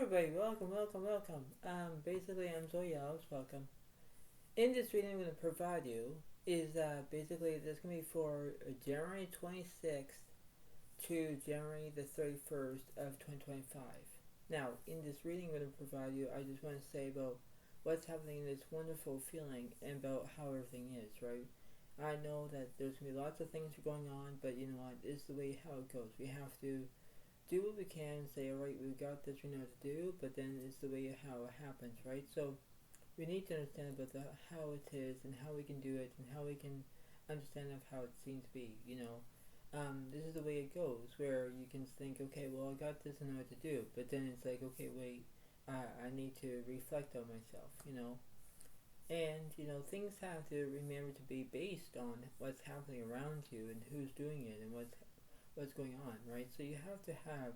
everybody, welcome. Basically I'm Zoya, welcome. In this reading I'm going to provide you is basically this going to be for January 26th to January the 31st of 2025. Now, in this reading I'm going to provide you, I just want to say about what's happening in this wonderful feeling and about how everything is, right? I know that there's going to be lots of things going on, but you know what, it's the way how it goes. We have to do what we can and say, alright, we've got this, we know what to do, but then it's the way how it happens, right? So we need to understand about how it is and how we can do it and how we can understand of how it seems to be, you know. This is the way it goes, where you can think, okay, well, I got this and know what to do, but then it's like, okay, wait, I need to reflect on myself, you know. And, you know, things have to remember to be based on what's happening around you and who's doing it and what's going on, right? So you have to have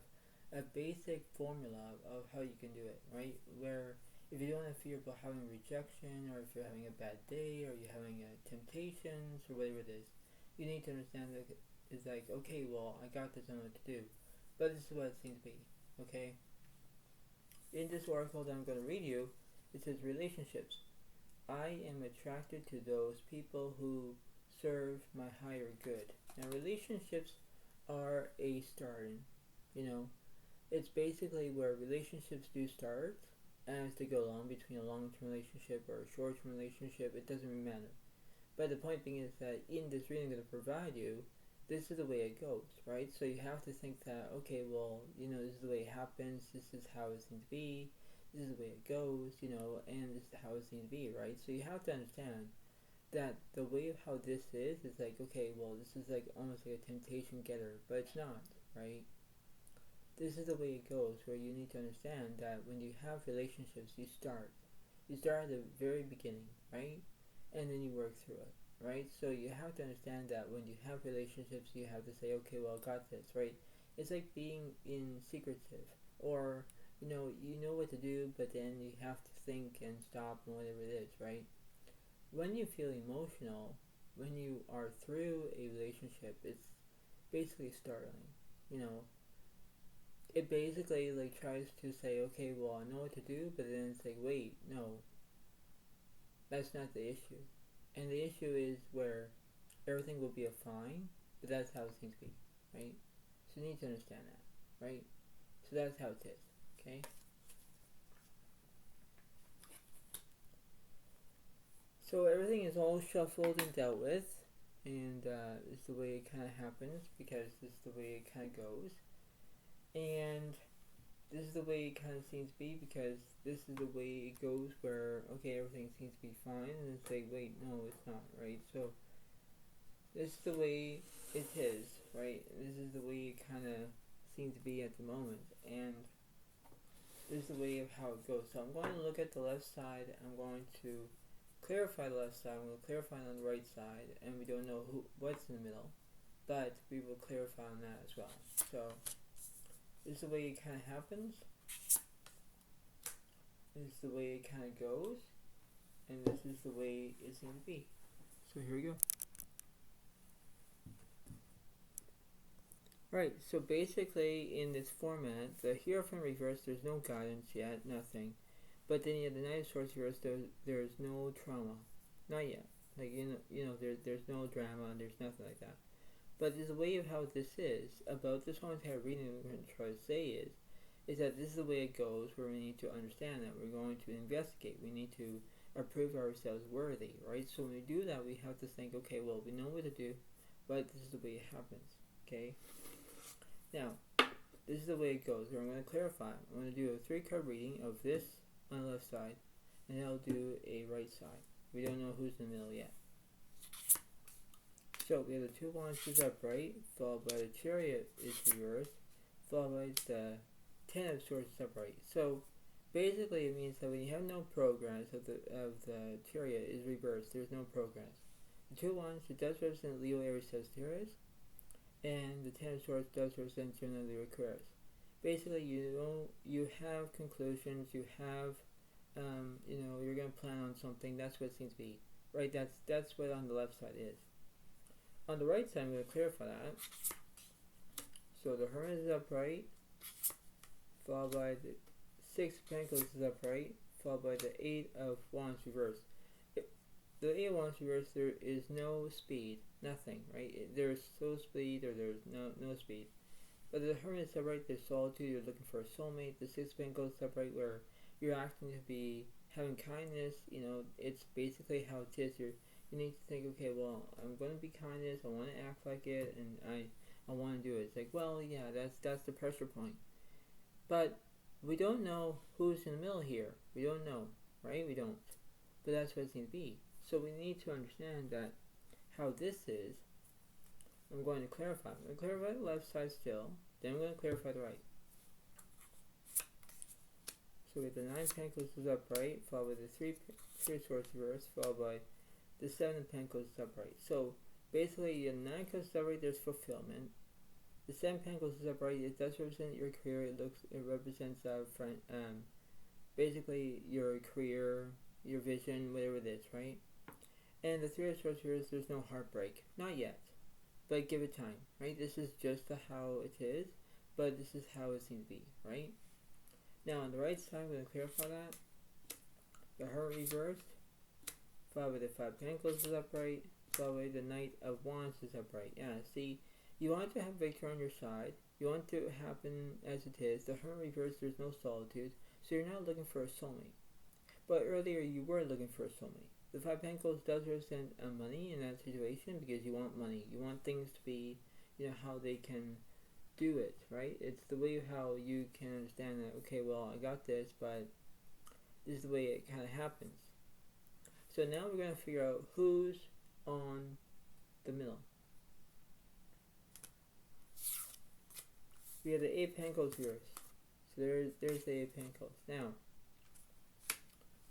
a basic formula of how you can do it, right? Where if you don't have fear about having rejection, or if you're having a bad day, or you're having temptations, or whatever it is, you need to understand that it's like, okay, well, I got this, I know what to do. But this is what it seems to be, okay? In this oracle that I'm going to read you, it says relationships. I am attracted to those people who serve my higher good. Now, relationships are a starting, you know, it's basically where relationships do start as they go along between a long-term relationship or a short-term relationship. It doesn't really matter. But the point being is that in this reading I'm going to provide you, this is the way it goes, right? So you have to think that, okay, well, you know, this is the way it happens, this is how it seems to be, this is the way it goes, you know, and this is how it seems to be, right? So you have to understand that the way of how this is like, okay, well, this is like almost like a temptation getter, but it's not, right? This is the way it goes, where you need to understand that when you have relationships, you start at the very beginning, right? And then you work through it, right? So you have to understand that when you have relationships, you have to say, okay, well, I got this, right? It's like being in secretive, or you know what to do, but then you have to think and stop and whatever it is, right? When you feel emotional, when you are through a relationship, it's basically startling, you know. It basically like tries to say, okay, well, I know what to do, but then it's like, wait, no, that's not the issue. And the issue is where everything will be a fine, but that's how it seems to be, right? So you need to understand that, right? So that's how it is, okay? So everything is all shuffled and dealt with, and it's the way it kind of happens, because this is the way it kind of goes. And this is the way it kind of seems to be, because this is the way it goes, where, okay, everything seems to be fine, and it's like, wait, no, it's not, right? So this is the way it is, right? This is the way it kind of seems to be at the moment, and this is the way of how it goes. So I'm going to look at the left side, I'm going to clarify the left side, I'm going to clarify on the right side, and we don't know what's in the middle, but we will clarify on that as well. So this is the way it kind of happens, this is the way it kind of goes, and this is the way it's going to be. So here we go. Right, so basically in this format, the Hierophant reverse, there's no guidance yet, nothing. But then you have the Knight of Swords reverse, there's no trauma. Not yet. Like, there's no drama, there's nothing like that. But there's a way of how this is. About this one entire reading we're going to try to say is that this is the way it goes, where we need to understand that we're going to investigate. We need to prove ourselves worthy, right? So when we do that, we have to think, okay, well, we know what to do, but this is the way it happens, okay? Now, this is the way it goes, where I'm going to clarify. I'm going to do a 3-card reading of this on the left side, and then I'll do a right side. We don't know who's in the middle yet. So we have the 2 of Wands is upright, followed by the Chariot is reversed, followed by the 10 of Swords is upright. So basically it means that when you have no progress of the Chariot is reversed, there's no progress. The 2 of Wands, it does represent Leo, Aries, Sagittarius, and the 10 of Swords does represent Gemini, Libra, Aquarius. Basically, you have conclusions, you have, you're going to plan on something. That's what it seems to be, right? That's what on the left side is. On the right side, I'm going to clarify that. So the Hermit is upright, followed by the Six of Pentacles is upright, followed by the Eight of Wands reversed. The Eight of Wands reversed, there is no speed, nothing, right? There's no speed, or there's no speed. But the Hermit is upright, there's solitude, you're looking for a soulmate. The Six of Pentacles is upright, where you're acting to be having kindness. You know, it's basically how it is. You need to think, okay, well, I'm going to be kindness, I want to act like it, and I want to do it. It's like, well, yeah, that's the pressure point. But we don't know who's in the middle here. We don't know, right? We don't. But that's what it seems to be. So we need to understand that how this is. I'm going to clarify. I'm going to clarify the left side still. Then I'm going to clarify the right. So with the Nine of Pentacles is upright, followed by the Three of Swords reversed, followed by the Seven of Pentacles is upright. So basically, the Nine of Pentacles is upright, there's fulfillment. The Seven of Pentacles is upright, it does represent your career. It represents basically your career, your vision, whatever it is, right? And the Three of Swords reversed, there's no heartbreak, not yet, but give it time, right? This is just how it is, but this is how it seems to be, right? Now on the right side, we're going to clarify that. The Hermit reversed, followed by the Five of Pentacles is upright, followed by the Knight of Wands is upright. Yeah, see, you want to have victory on your side. You want to happen as it is. The Hermit reversed, there's no solitude, so you're not looking for a soulmate. But earlier you were looking for a soulmate. The Five of Pentacles does represent money in that situation, because you want money. You want things to be, you know, how they can do it, right? It's the way how you can understand that, okay, well, I got this, but this is the way it kind of happens. So now we're going to figure out who's on the middle. We have the Eight of Pentacles reversed. So there's the Eight of Pentacles. Now,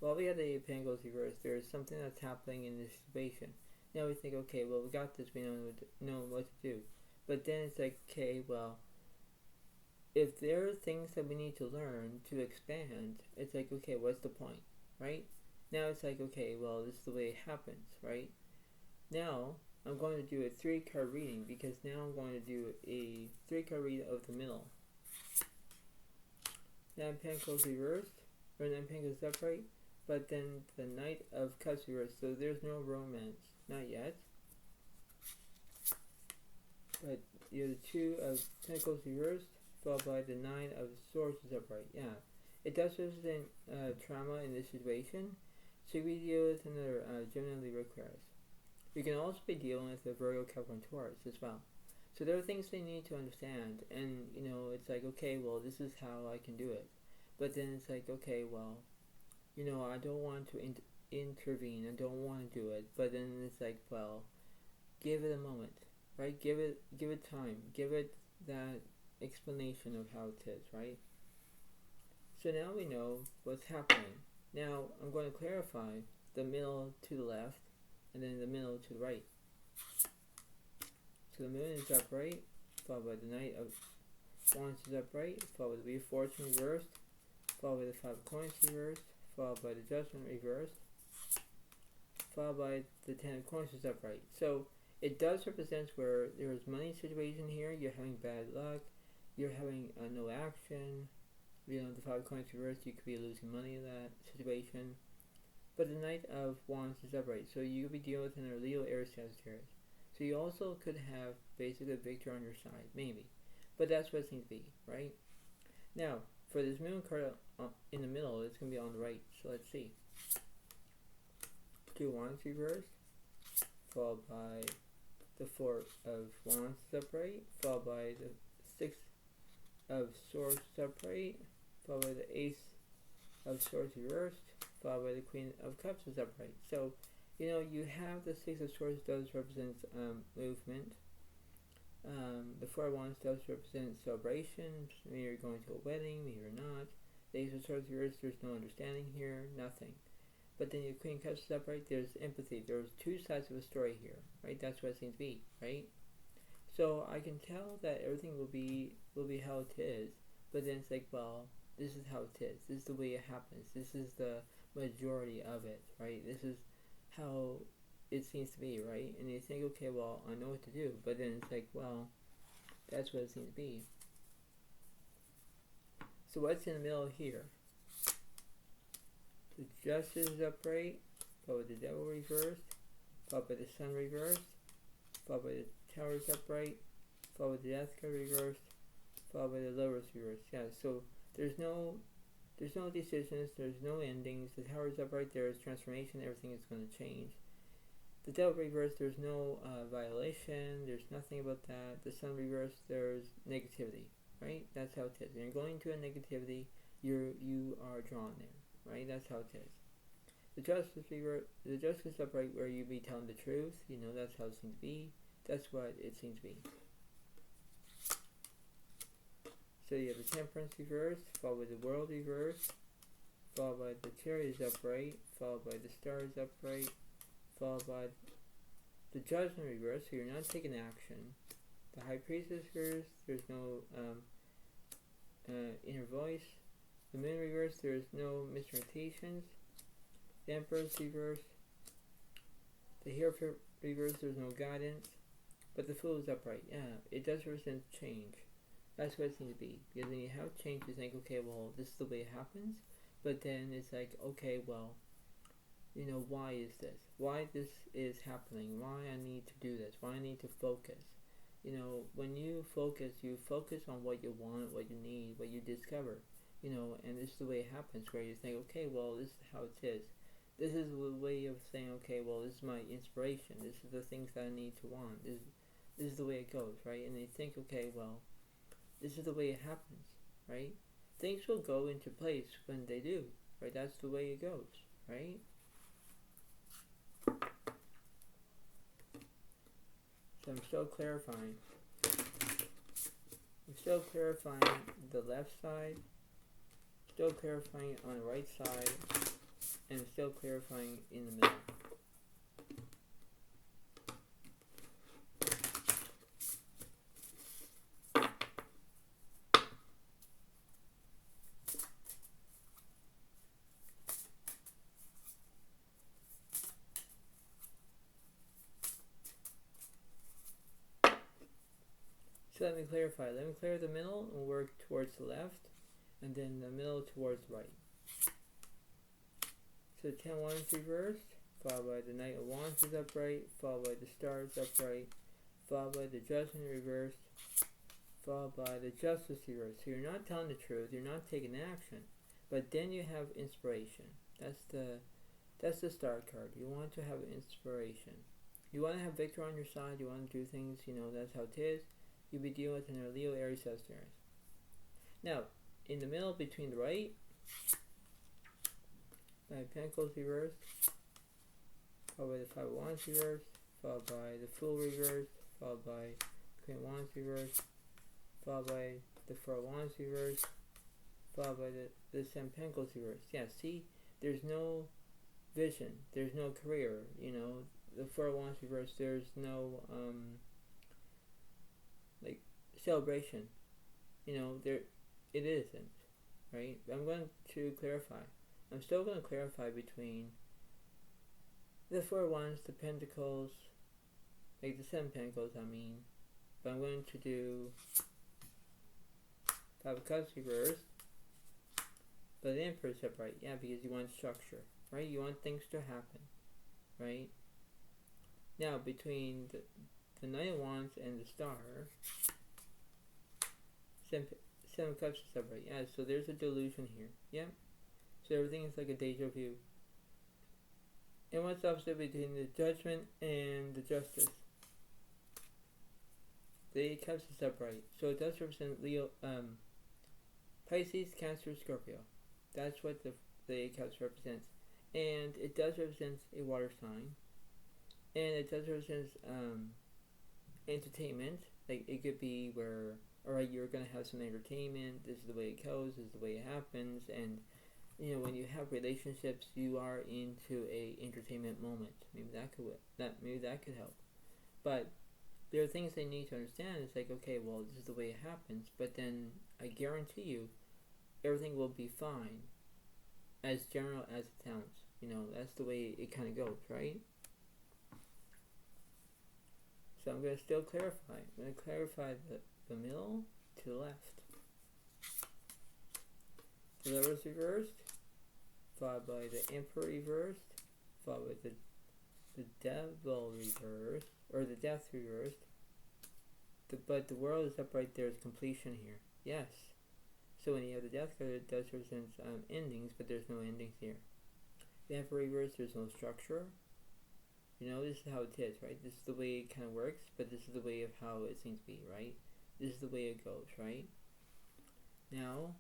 while we have the Eight of Pentacles reversed, there's something that's happening in this situation. Now we think, okay, well, we got this, we know what to do. But then it's like, okay, well, if there are things that we need to learn to expand, it's like, okay, what's the point, right? Now it's like, okay, well, this is the way it happens, right? Now, I'm going to do a 3-card reading, because now I'm going to do a 3-card reading of the middle. Nine of Pentacles reversed, or Nine of Pentacles upright, but then the Knight of Cups reversed, so there's no romance, not yet. But you have the Two of Pentacles reversed, followed by the Nine of Swords is upright. Yeah, it does represent trauma in this situation. So we deal with another Gemini, Libra, Aquarius. We can also be dealing with the Virgo, Capricorn, Taurus as well. So there are things they need to understand, and you know, it's like, okay, well, this is how I can do it. But then it's like, okay, well, you know, I don't want to intervene. I don't want to do it. But then it's like, well, give it a moment. Right? Give it time. Give it that explanation of how it is, right? So now we know what's happening. Now I'm going to clarify the middle to the left, and then the middle to the right. So the moon is upright, followed by the Knight of Wands is upright, followed by the Wheel of Fortune reversed, followed by the Five of Coins reversed, followed by the Judgment reversed, followed by the Ten of Coins is upright. So it does represent where there is money situation here, you're having bad luck, you're having no action. You know, the Five of Coins reversed, you could be losing money in that situation. But the Knight of Wands is upright, so you could be dealing with an Leo, Aries, Sagittarius. So you also could have basically a victory on your side, maybe. But that's what it seems to be, right? Now, for this moon card in the middle, it's going to be on the right, so let's see. Two Wands reversed, followed by the Four of Wands upright, followed by the Six of Swords upright, followed by the Ace of Swords reversed, followed by the Queen of Cups is upright. So, you know, you have the Six of Swords does represent movement. The Four of Wands does represent celebration. Maybe you're going to a wedding, maybe you're not. The Ace of Swords reversed, there's no understanding here, nothing. But then the Queen of Cups is upright, there's empathy. There's two sides of a story here, right? That's what it seems to be, right? So I can tell that everything will be how it is, but then it's like, well, this is how it is. This is the way it happens. This is the majority of it, right? This is how it seems to be, right? And you think, okay, well, I know what to do, but then it's like, well, that's what it seems to be. So what's in the middle here? The Justice is upright, followed by the Devil reversed, followed by the Sun reversed, followed by the Taurus upright, followed by the Death card reversed, followed by the Lovers reversed. Yeah, so there's no decisions, there's no endings. The Taurus upright, there is transformation, everything is going to change. The Devil reversed, there's no violation, there's nothing about that. The Sun reversed, there's negativity, right? That's how it is. When you're going to a negativity, you are drawn there, right? That's how it is. The Justice upright, where you be telling the truth, that's how it seems to be. That's what it seems to be. So you have the Temperance reversed, followed by the World reversed, followed by the Chariot upright, followed by the Stars upright, followed by the Judgment reversed, so you're not taking action. The High Priestess reversed, there's no inner voice. The Moon reversed, there's no misrepresentations. The Empress reversed, the Hierophant reversed, there's no guidance. But the Fool is upright. Yeah, it does represent change. That's what it seems to be. Because when you have change, you think, okay, well, this is the way it happens. But then it's like, okay, well, why is this? Why this is happening? Why I need to do this? Why I need to focus? When you focus on what you want, what you need, what you discover. And this is the way it happens, where you think, okay, well, this is how it is. This is a way of saying, okay, well, this is my inspiration. This is the things that I need to want. This is the way it goes, right? And you think, okay, well, this is the way it happens, right? Things will go into place when they do, right? That's the way it goes, right? So I'm still clarifying. I'm still clarifying the left side, still clarifying on the right side, and still clarifying in the middle. So let me clarify. Let me clear the middle and work towards the left, and then the middle towards the right. So 10 Wands reversed, followed by the Knight of Wands is upright, followed by the Stars upright, followed by the Judgment reversed, followed by the Justice reversed. So you're not telling the truth, you're not taking action, but then you have inspiration. That's the Star card. You want to have inspiration. You want to have victory on your side, you want to do things, that's how it is. You'll be dealing with an Leo, Aries, Sagittarius. Now, in the middle between the right, Knight of Pentacles reversed, followed by the Five of Wands reversed, followed by the Fool reversed, followed by Queen of Wands reversed, followed by the Four of Wands reversed, followed by the Seven of Pentacles reversed. Yeah, see, there's no vision, there's no career, the Four of Wands reversed, there's no celebration, there it isn't, right? I'm going to clarify. I'm still going to clarify between the Four of Wands, the Pentacles, like the Seven Pentacles, but I'm going to do Five of Cups reversed, but the Emperor is upright, yeah, because you want structure, right? You want things to happen, right? Now, between the Knight of Wands and the Star, Seven of Cups is upright, yeah, so there's a delusion here, yeah? So everything is like a deja vu. And what's opposite between the Judgment and the Justice? The Eight of Cups is upright, so it does represent Leo, Pisces, Cancer, Scorpio. That's what the Eight of Cups represents. And it does represent a water sign. And it does represent entertainment. Like, it could be where, alright, you're going to have some entertainment, this is the way it goes, this is the way it happens, and when you have relationships, you are into a entertainment moment. Maybe that could help. But there are things they need to understand. It's like, okay, well, this is the way it happens, but then I guarantee you, everything will be fine. As general as it sounds, that's the way it kind of goes, right? So I'm going to still clarify. I'm going to clarify the middle to the left. The Lovers reversed, followed by the Emperor reversed, followed by the Devil reversed, or the Death reversed. But the World is upright. There's completion here. Yes. So when you have the Death card, it does represent endings, but there's no endings here. The Emperor reversed, there's no structure. You know, this is how it is, right? This is the way it kind of works, but this is the way of how it seems to be, right? This is the way it goes, right? Now,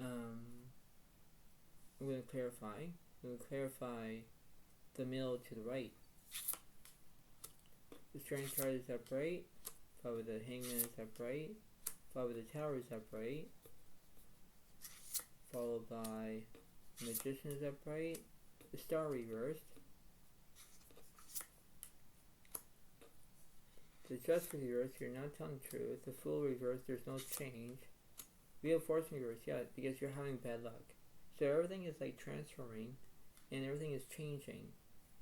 I'm going to clarify. I'm going to clarify the middle to the right. The Strength card is upright, followed by the Hangman is upright, followed by the Tower is upright, followed by the Magician is upright, the Star reversed, the Justice reversed, you're not telling the truth, the Fool reversed, there's no change, Wheel of Fortune reversed, yeah, because you're having bad luck. So everything is like transforming, and everything is changing,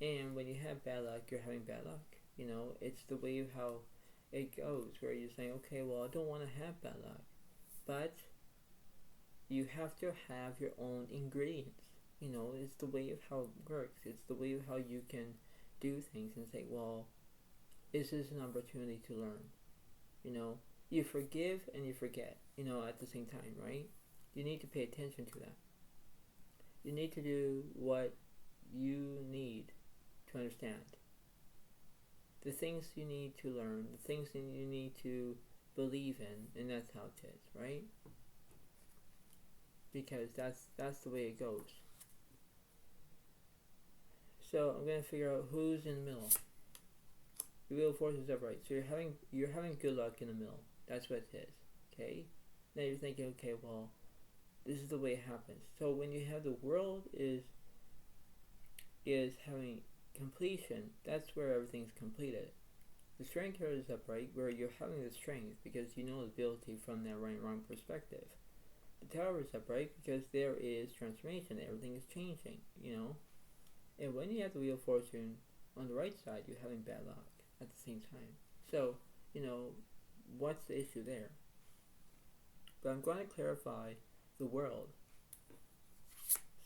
and when you have bad luck, you're having bad luck. You know, it's the way of how it goes, where you're saying, okay, well, I don't want to have bad luck, but you have to have your own ingredients. You know, it's the way of how it works. It's the way of how you can do things and say, well, is this an opportunity to learn? You know, you forgive and you forget, you know, at the same time, right? You need to pay attention to that. You need to do what you need to understand. The things you need to learn, the things that you need to believe in, and that's how it is, right? Because that's the way it goes. So I'm gonna figure out who's in the middle. The Wheel of Fortune is upright, so you're having good luck in the middle. That's what it is. Okay. Now you're thinking, okay, well, this is the way it happens. So when you have the World is having completion, that's where everything's completed. The Strength card is upright, where you're having the strength because you know the ability from that right and wrong perspective. The Tower is upright because there is transformation, everything is changing, you know. And when you have the Wheel of Fortune on the right side, you're having bad luck at the same time. So, you know, what's the issue there? But I'm going to clarify the World.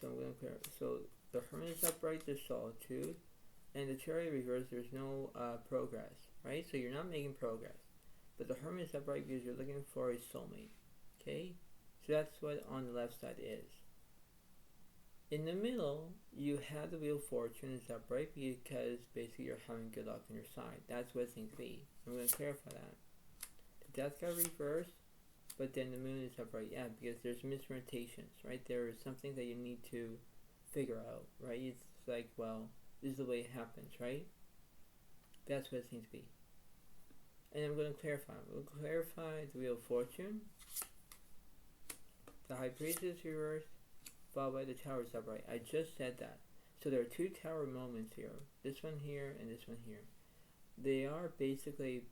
So I'm going to clarify. So the Hermit is upright, there's solitude. And the Chariot reverse, there's no progress, right? So you're not making progress. But the Hermit is upright because you're looking for a soulmate, okay? So that's what on the left side is. In the middle, you have the Wheel of Fortune is upright because basically you're having good luck on your side. That's what it seems to be. I'm going to clarify that. The Death card reversed, but then the Moon is upright. Yeah, because there's misorientations, right? There is something that you need to figure out, right? It's like, well, this is the way it happens, right? That's what it seems to be. And I'm going to clarify. We'll clarify the Wheel of Fortune. The High Priest is reversed, followed by the Tower is upright. I just said that. So there are two Tower moments here. This one here and this one here. They are basically,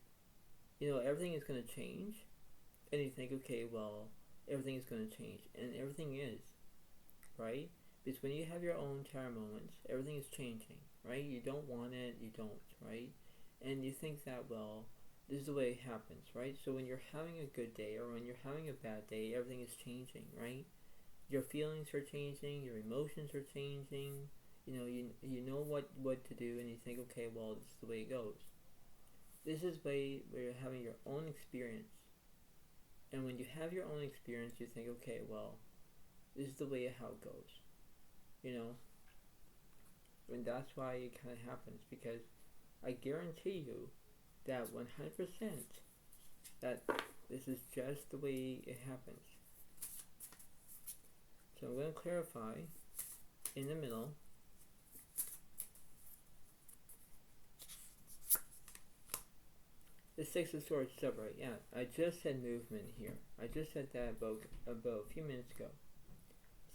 you know, everything is going to change. And you think, okay, well, everything is going to change. And everything is, right? Because when you have your own Tower moments, everything is changing, right? You don't want it, you don't, right? And you think that, well, this is the way it happens, right? So when you're having a good day or when you're having a bad day, everything is changing, right? Your feelings are changing, your emotions are changing, you know, you know what to do, and you think, okay, well, this is the way it goes. This is way where you're having your own experience. And when you have your own experience, you think, okay, well, this is the way how it goes. You know? And that's why it kind of happens, because I guarantee you that 100% that this is just the way it happens. So I'm going to clarify in the middle. The Six of Swords is upright. Yeah, I just said movement here. I just said that about a few minutes ago.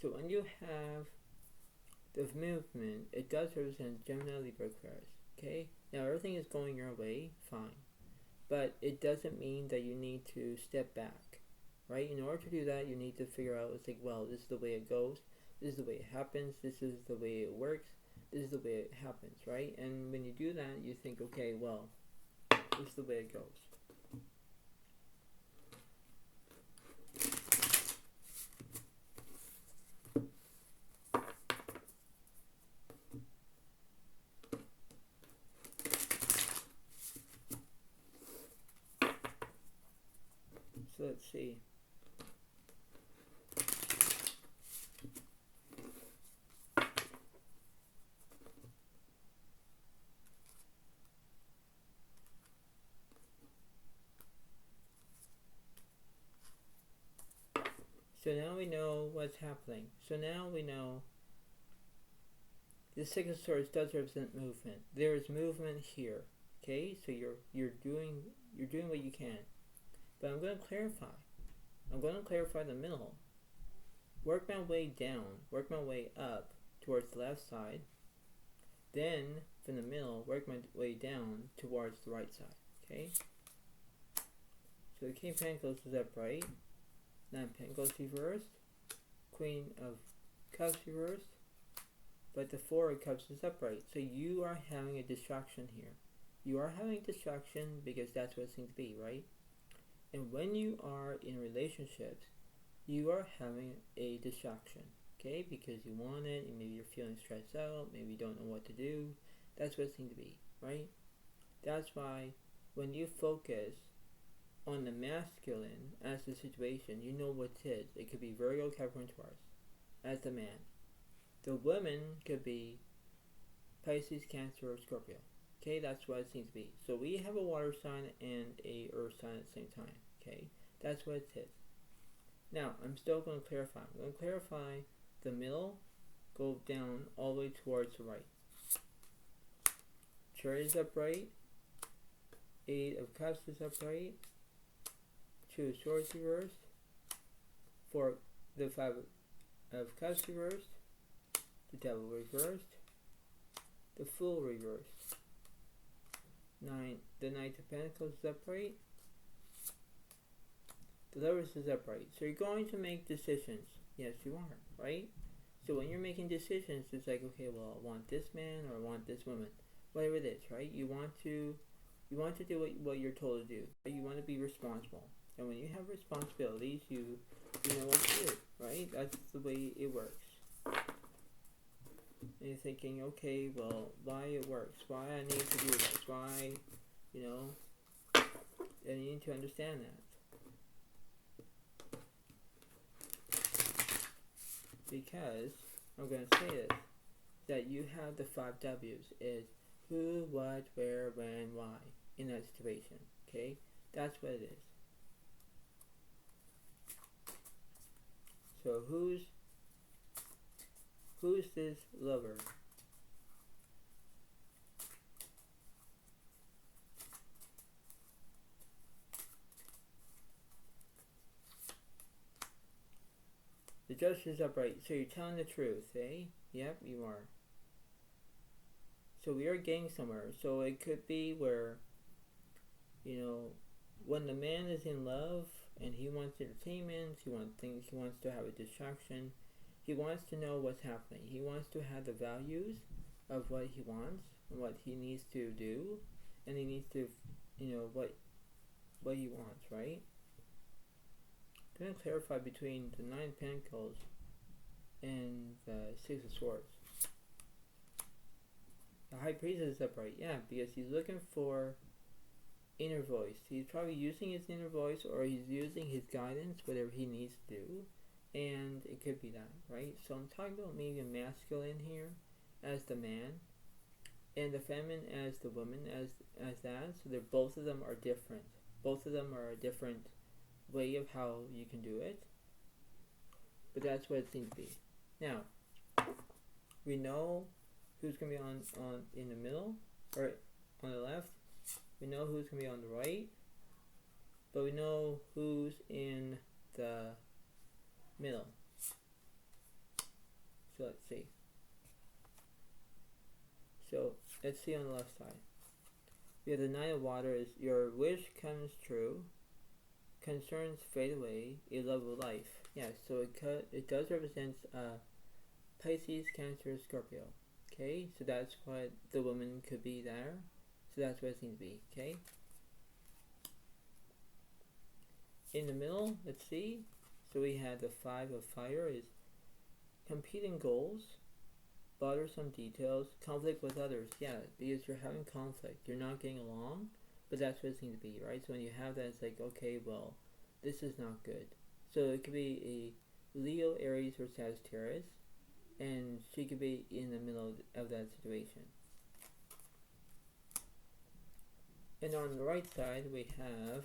So when you have the movement, it does represent Gemini, Libra, Aquarius. Okay? Now everything is going your way, fine. But it doesn't mean that you need to step back. Right? In order to do that, you need to figure out, it's like, well, this is the way it goes. This is the way it happens. This is the way it works. This is the way it happens, right? And when you do that, you think, okay, well, this is the way it goes. So now we know what's happening. So now we know the Six of Swords does represent movement. There is movement here. Okay, so you're doing what you can. But I'm going to clarify. I'm going to clarify the middle. Work my way down. Work my way up towards the left side. Then from the middle, work my way down towards the right side. Okay. So the King of Pentacles is upright. Nine of Pentacles reversed. Queen of Cups reversed. But the Four of Cups is upright. So you are having a distraction here. You are having a distraction because that's what it seems to be, right? And when you are in relationships, you are having a distraction, okay? Because you want it, and maybe you're feeling stressed out, maybe you don't know what to do. That's what it seems to be, right? That's why when you focus on the masculine as the situation, you know what it is. It could be Virgo, Capricorn, Taurus as the man. The woman could be Pisces, Cancer, or Scorpio. Okay, that's what it seems to be. So we have a water sign and a earth sign at the same time. Okay, that's what it is. Now, I'm still going to clarify. I'm going to clarify the middle, go down all the way towards the right. Chariot is upright. Eight of Cups is upright. Two of Swords reversed. Four, the Five of Cups reversed. The Devil reversed. The Fool reversed. The Knight of Pentacles is upright. The Lovers is upright. So you're going to make decisions. Yes, you are, right? So when you're making decisions, it's like, okay, well, I want this man or I want this woman. Whatever it is, right? You want to do what you're told to do. You want to be responsible. And when you have responsibilities, you know what to do, right? That's the way it works. And you're thinking, okay, well, why it works, why I need to do this, why, and you need to understand that. Because, I'm going to say this, that you have the 5 W's, is who, what, where, when, why, in that situation, okay? That's what it is. So who's this lover? The Judge is upright, so you're telling the truth, eh? Yep, you are. So we are getting somewhere. So it could be where, when the man is in love and he wants entertainment, he wants to have a distraction, he wants to know what's happening. He wants to have the values of what he wants and what he needs to do, and he needs to, what he wants, right? I'm going to clarify between the 9 of Pentacles and the 6 of Swords. The High Priest is upright, yeah, because he's looking for inner voice. He's probably using his inner voice, or he's using his guidance, whatever he needs to do, and it could be that, right? So I'm talking about maybe a masculine here as the man, and the feminine as the woman, as that. So both of them are different. Both of them are a different way of how you can do it, but that's what it seems to be. Now, we know who's going to be on in the middle, or on the left. We know who's going to be on the right, but we know who's in the middle. So let's see. So let's see on the left side. We have the 9 of Water is your wish comes true, concerns fade away, a love of life. Yeah, so it does represent Pisces, Cancer, Scorpio. Okay, so that's what the woman could be there. So that's what it seems to be. Okay. In the middle, let's see. So we have the 5 of Fire is competing goals, bothersome details, conflict with others. Yeah, because you're having conflict. You're not getting along, but that's what it seems to be, right? So when you have that, it's like, okay, well, this is not good. So it could be a Leo, Aries, or Sagittarius, and she could be in the middle of that situation. And on the right side, we have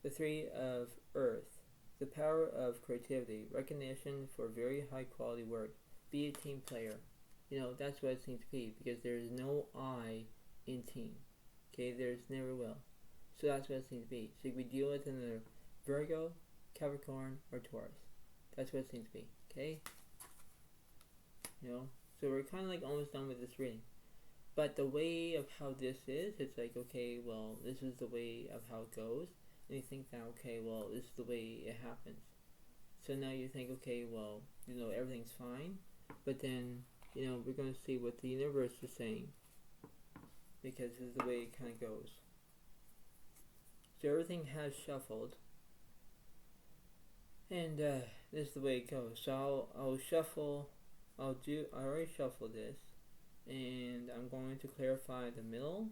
the 3 of Earth. the power of creativity, recognition for very high quality work. Be a team player. That's what it seems to be, because there is no I in team. Okay, there's never will. So that's what it seems to be. So we deal with another Virgo, Capricorn, or Taurus. That's what it seems to be. Okay? So we're kind of like almost done with this reading. But the way of how this is, it's like, okay, well, this is the way of how it goes. And you think that, okay, well, this is the way it happens. So now you think, okay, well, everything's fine. But then, we're going to see what the universe is saying, because this is the way it kind of goes. So everything has shuffled. And this is the way it goes. So I'll shuffle. I already shuffled this. And I'm going to clarify the middle.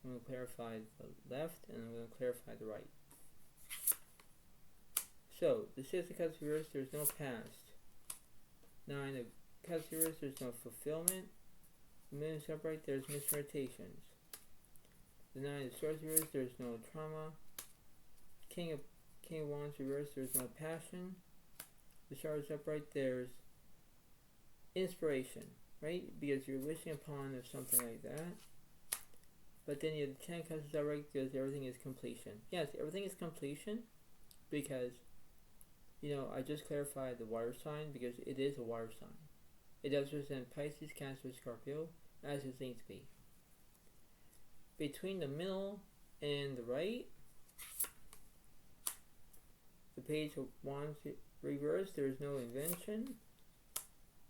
I'm going to clarify the left. And I'm going to clarify the right. So, the 6 of Cups reversed, there's no past. 9 of Cups reversed, there's no fulfillment. The Moon is upright, there's misrotations. The 9 of Swords reversed, there's no trauma. King of Wands reversed, there's no passion. The Star is upright, there's inspiration, right? Because you're wishing upon of something like that. But then you have the 10 of Cups is upright, because everything is completion. Yes, everything is completion, because I just clarified the water sign, because it is a water sign. It does represent Pisces, Cancer, Scorpio, as it seems to be. Between the middle and the right, the Page of Wands reversed, there is no invention.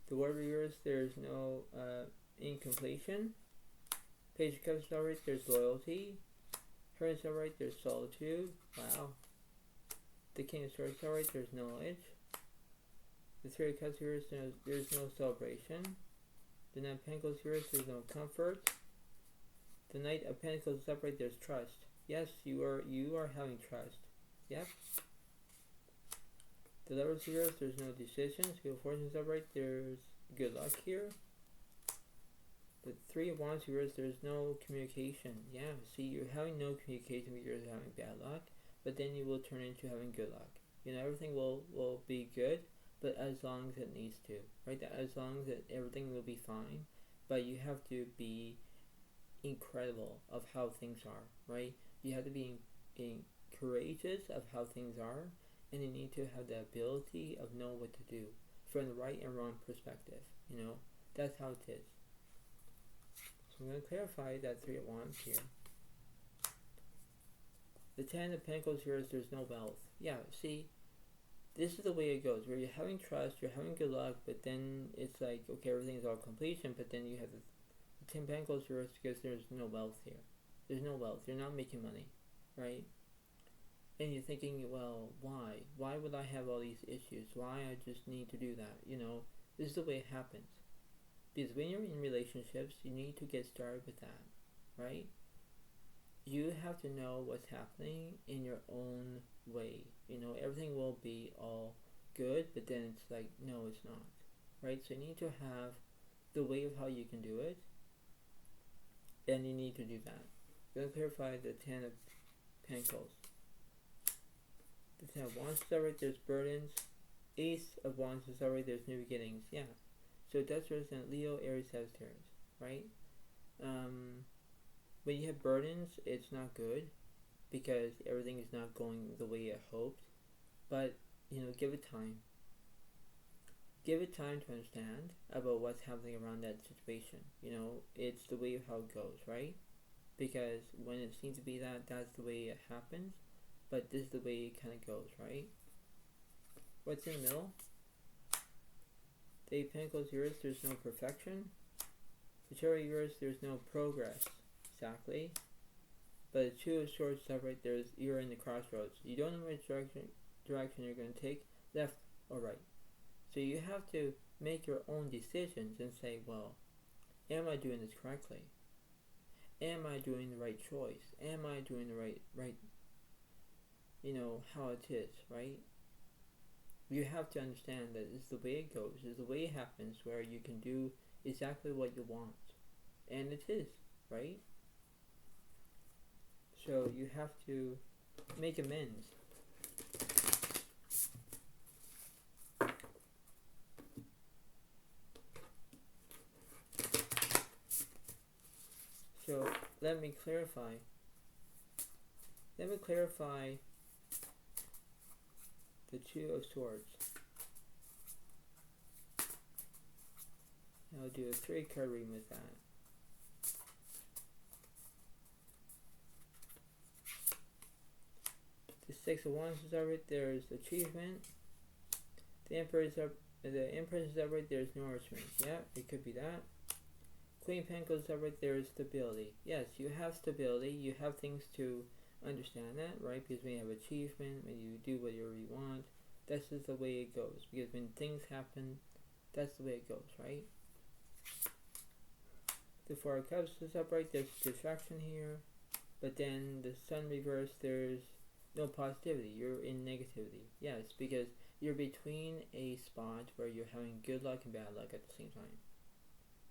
The World reversed, there is no incompletion. Page of Cups upright, there's loyalty. Hermit upright, there's solitude. Wow. The King of Swords upright, there's knowledge. The 3 of Cups reversed, there's no celebration. The 9 of Pentacles reversed, there's no comfort. The Knight of Pentacles upright, there's trust. Yes, you are having trust. Yep. The Lovers reversed, there's no decisions. Wheel of Fortune's upright, there's good luck here. The 3 of Wands reversed, there's no communication. Yeah, see, you're having no communication because you're having bad luck. But then you will turn into having good luck. Everything will be good, but as long as it needs to, right? As long as everything will be fine, but you have to be incredible of how things are, right? You have to be courageous of how things are, and you need to have the ability of know what to do from the right and wrong perspective. That's how it is. So I'm going to clarify that 3 of Wands here. The 10 of Pentacles here is there's no wealth. Yeah, see, this is the way it goes, where you're having trust, you're having good luck, but then it's like, okay, everything's all completion, but then you have the 10 Pentacles here because there's no wealth here. There's no wealth. You're not making money, right? And you're thinking, well, why? Why would I have all these issues? Why I just need to do that? This is the way it happens. Because when you're in relationships, you need to get started with that, right? You have to know what's happening in your own way. Everything will be all good, but then it's like, no, it's not, right? So you need to have the way of how you can do it, and you need to do that. I'm going to clarify the 10 of Pentacles. The 10 of Wands is alright, there's burdens. Ace of Wands is alright, there's new beginnings. Yeah. So it does represent Leo, Aries, Sagittarius, right? When you have burdens, it's not good because everything is not going the way it hoped. But, give it time. Give it time to understand about what's happening around that situation. It's the way of how it goes, right? Because when it seems to be that's the way it happens. But this is the way it kind of goes, right? What's in the middle? The 8 of Pentacles, yours, there's no perfection. The Chariot, yours, there's no progress. Exactly. But the 2 of Swords upright, you're in the crossroads. You don't know which direction you're going to take, left or right. So you have to make your own decisions and say, well, am I doing this correctly? Am I doing the right choice? Am I doing the right, how it is, right? You have to understand that this is the way it goes, this is the way it happens, where you can do exactly what you want. And it is, right? So you have to make amends. let me clarify. Let me clarify the Two of Swords. I'll do a 3-card reading with that. The Six of Wands is up right there is achievement. The Empress is up right there is nourishment. Yeah, it could be that. Queen of Pentacles up right there is stability. Yes, you have stability. You have things to understand that, right? Because when you have achievement, when you do whatever you want, that's just the way it goes. Because when things happen, that's the way it goes, right? The Four of Cups is upright. There's distraction here. But then the Sun reversed, there's no positivity. You're in negativity. Yes, because you're between a spot where you're having good luck and bad luck at the same time.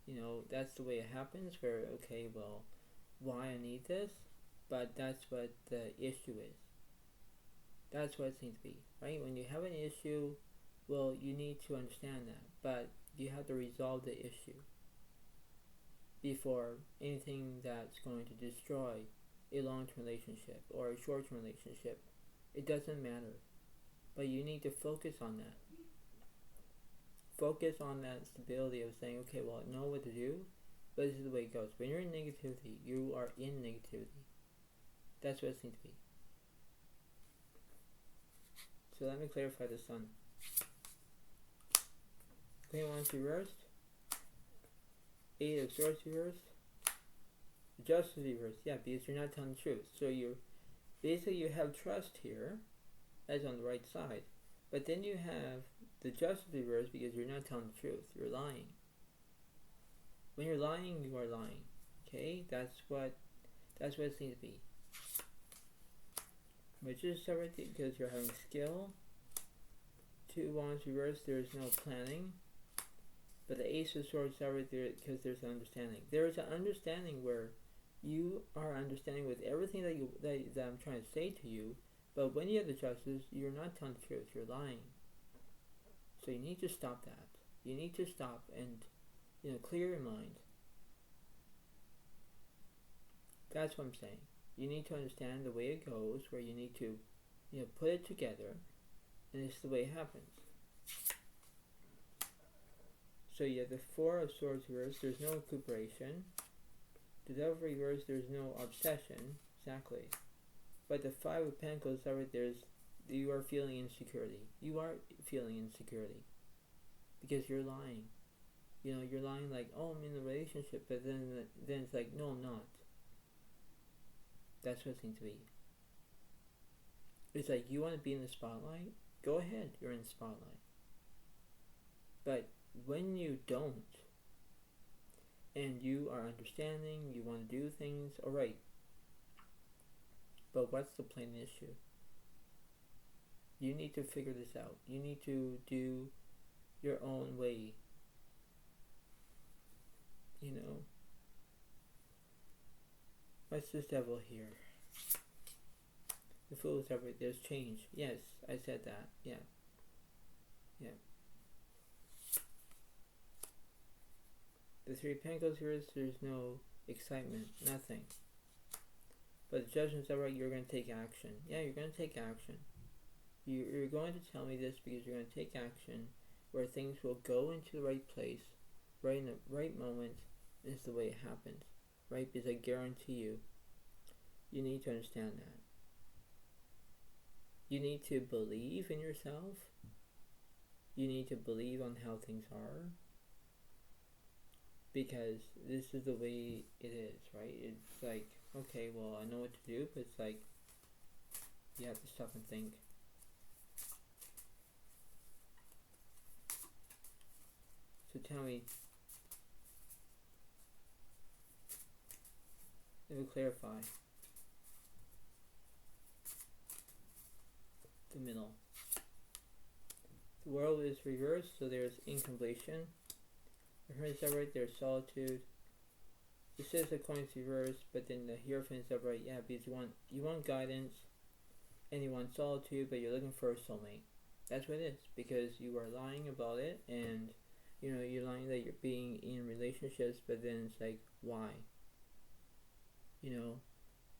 You know, that's the way it happens where, okay, well, why I need this? But that's what the issue is. That's what it seems to be, right? When you have an issue, well, you need to understand that. But you have to resolve the issue before anything that's going to destroy a long-term relationship or a short-term relationship. It doesn't matter. But you need to focus on that. Focus on that stability of saying, okay, well, I know what to do, but this is the way it goes. When you're in negativity, you are in negativity. That's what it seems to be. So let me clarify the Sun. Queen of Wands reversed. 8 of Swords reversed. Justice reversed. Yeah, because you're not telling the truth. So you have trust here, as on the right side. But then you have the Justice reversed because you're not telling the truth. You're lying. When you're lying, you are lying. Okay? That's what it seems to be. But just separate because you're having skill. 2 Wands reversed, there's no planning. But the Ace of Swords separate there because there's an understanding. There is an understanding where you are understanding with everything that I'm trying to say to you. But when you have the Justice, you're not telling the truth. You're lying. So you need to stop that. You need to stop and, clear your mind. That's what I'm saying. You need to understand the way it goes, where you need to, put it together, and it's the way it happens. So you have the Four of Swords reversed, there's no recuperation. The Devil reversed, there's no obsession, exactly. But the Five of Pentacles, you are feeling insecurity. You are feeling insecurity. Because you're lying. You're lying like, oh, I'm in a relationship, but then it's like, no, I'm not. That's what it seems to be. It's like, you want to be in the spotlight? Go ahead, you're in the spotlight. But when you don't, and you are understanding, you want to do things, alright. But what's the plain issue? You need to figure this out. You need to do your own way. What's this Devil here? The Fool is everywhere. There's change. Yes, I said that. Yeah. The Three of Pentacles here, there's no excitement. Nothing. But the Judgment's alright, you're going to take action. Yeah, you're going to take action. You're going to tell me this because you're going to take action where things will go into the right place, right in the right moment. This is the way it happens. Right? Because I guarantee you need to understand that. You need to believe in yourself. You need to believe on how things are. Because this is the way it is, right? It's like, okay, well, I know what to do, but it's like, you have to stop and think. So tell me, let me clarify. The middle. The World is reversed, so there's incompletion. The Hermit is upright, there's solitude. It says the coin's reversed, but then the Hierophant is upright. Yeah, because you want guidance, and you want solitude, but you're looking for a soulmate. That's what it is, because you are lying about it, and you're lying that you're being in relationships, but then it's like, why? you know,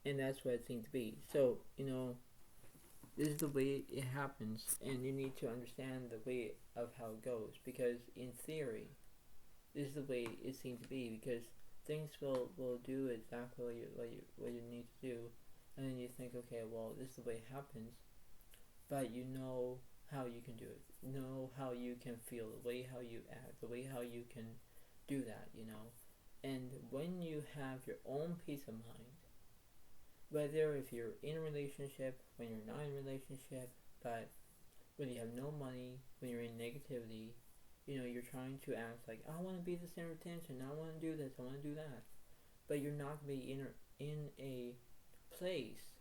and that's what it seemed to be. So, this is the way it happens, and you need to understand the way of how it goes, because in theory, this is the way it seems to be, because things will do exactly what you need to do, and then you think, okay, well, this is the way it happens, but you know how you can do it, know how you can feel, the way how you act, the way how you can do that, and when you have your own peace of mind, whether if you're in a relationship, when you're not in a relationship, but when you have no money, when you're in negativity, you're trying to act like, I want to be the center of attention, I want to do this, I want to do that, but you're not going to be in a place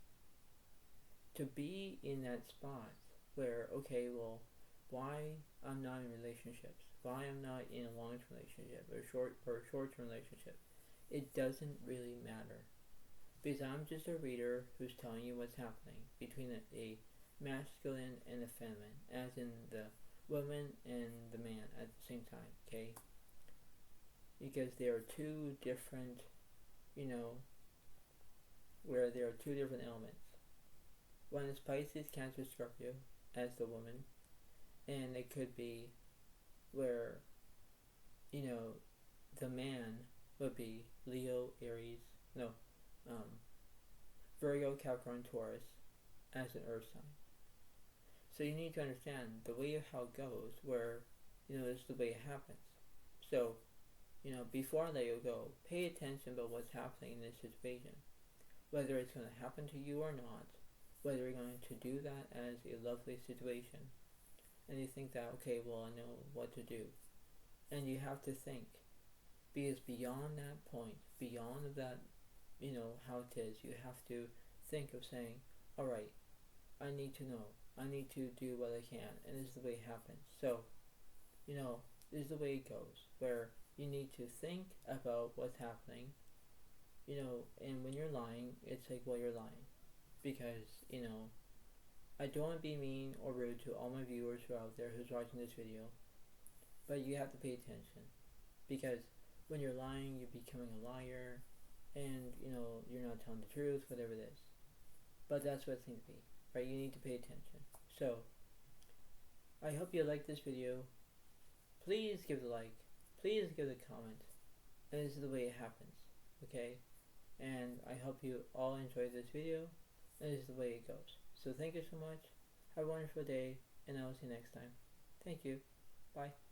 to be in that spot where, okay, well, why I'm not in relationships, why I'm not in a long-term relationship or short-term relationship, it doesn't really matter, because I'm just a reader who's telling you what's happening between a masculine and a feminine, as in the woman and the man at the same time, okay? Because there are two different, where there are two different elements. One is Pisces, Cancer, Scorpio as the woman, and it could be where, the man would be Leo, Aries, Virgo, Capricorn, Taurus as an earth sign. So you need to understand the way of how it goes, where, this is the way it happens. So, before I let you go, pay attention about what's happening in this situation. Whether it's going to happen to you or not, whether you're going to do that as a lovely situation, and you think that, okay, well, I know what to do. And you have to think, because beyond that point, beyond that, how it is, you have to think of saying, alright, I need to know, I need to do what I can, and this is the way it happens. So, this is the way it goes, where you need to think about what's happening, and when you're lying, it's like, well, you're lying, because, I don't want to be mean or rude to all my viewers who are out there who's watching this video, but you have to pay attention, because when you're lying, you're becoming a liar, and, you're not telling the truth, whatever it is. But that's what it seems to be, right? You need to pay attention. So, I hope you liked this video. Please give the like. Please give the comment. And this is the way it happens, okay? And I hope you all enjoyed this video, and this is the way it goes. So thank you so much. Have a wonderful day, and I will see you next time. Thank you. Bye.